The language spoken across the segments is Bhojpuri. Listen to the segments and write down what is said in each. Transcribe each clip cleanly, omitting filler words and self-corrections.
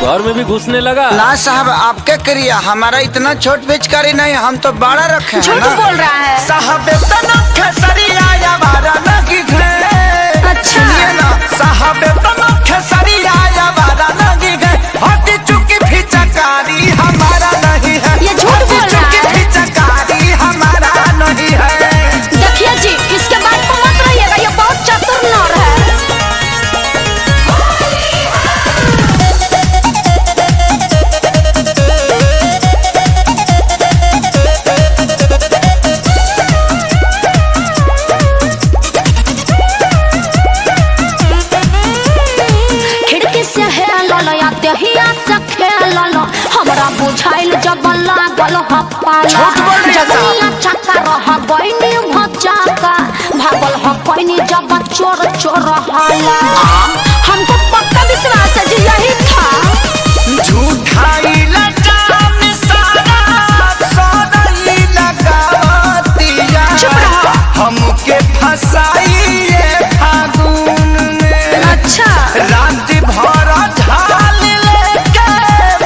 घर में भी घुसने लगा? ना साहब, आपके करिया, हमारा इतना छोट पिचकारी नहीं, हम तो बड़ा रखे हैं। झूठ बोल रहा है साहब खेसरिया या बारा लगी गए। अच्छा ना साहब खेसरिया या बारा लगी गए। हटी चुकी फिचकारी हमारा नहीं है। ये झूठ बोल रहा है। फिचकारी हमारा नहीं है। देखिए जी, इसके बाद को मत रहिएगा, ये बहुत चतुर नर है। हमरा बुझाइल जब लागल हपाला जबनिया चक्का रह बइनी भचाका भागल ह कोइनी जब चोर चोर हाला। हमको पक्का विश्वास है जी यही था। झूठाई लजाम सारा सोनाई लगावतिया। चुप रहो। हमके फसाई ये फागुन में। अच्छा रात भर झाल लेके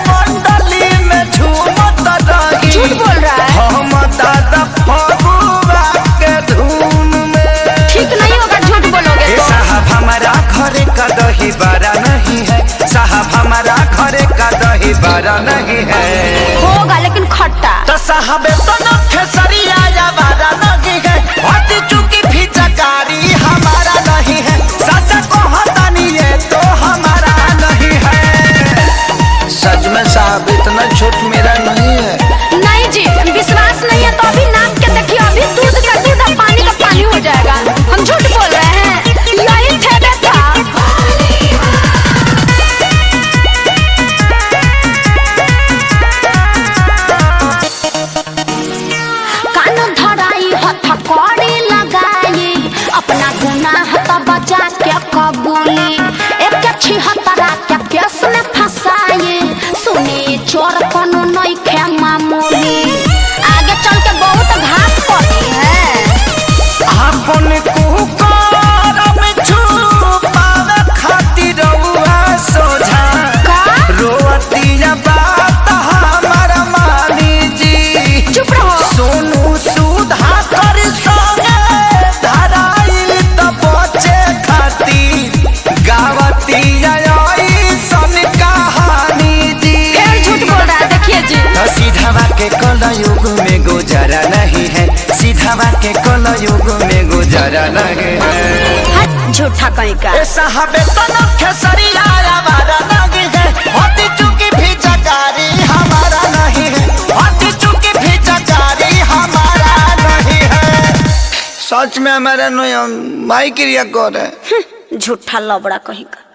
मंडली में झूमत रही। झूठ बोल रहा है। हम दादा फगुआ के धुन में। ठीक नहीं होगा झूठ बोलोगे तो। साहब हमारा घरे का दही बड़ा नहीं है। साहब हमारा घरे का दही बड़ा नहीं है। होगा लेकिन खट्टा। तो साहब तो खेसरिया या बड़ा नहीं है। हटी चुकी फिचकारी हमारा नहीं है। सच को हटानी है तो हमारा नहीं है। सच में साहब इतना छोट मेरा नहीं है। नहीं जी, विश्वास नहीं है तो अभी नाम के देखिए, अभी दूध का दूध और पानी का पानी हो जाएगा। हम झूठ बोल रहे हैं, यही ठेके था। कान धराई हथकड़ी लगाई, अपना गुनाह तो बचा के कबूली। एक छिहत्तरा के केस में फंसाई, सुनी चोर कोनो नहीं खे मामूली। आगे चल के बहुत घात पड़ी है। अपन कुकर में छुपावे खातिर रउआ सोझा। का? रोतिया बात हमारा मानी जी। चुप रहो। सोनू सुधा कर संगे धराइल त बचे खातिर गावतिया ऐसन कहानी जी। फिर झूठ बोल रहा है, देखिए जी। सीधावा के कलयुग में गुजारा नहीं है। सीधावा के कलयुग में गुजारा नहीं है। हट झूठा कहीं का। साहबे तो खेसरिया हमारा नहीं है। हटी चुकी फिचकारी हमारा नहीं है। हटी चुकी फिचकारी हमारा नहीं है। सच में हमारा नहीं, माई क्रिया कर है। झूठा लबड़ा कहीं का।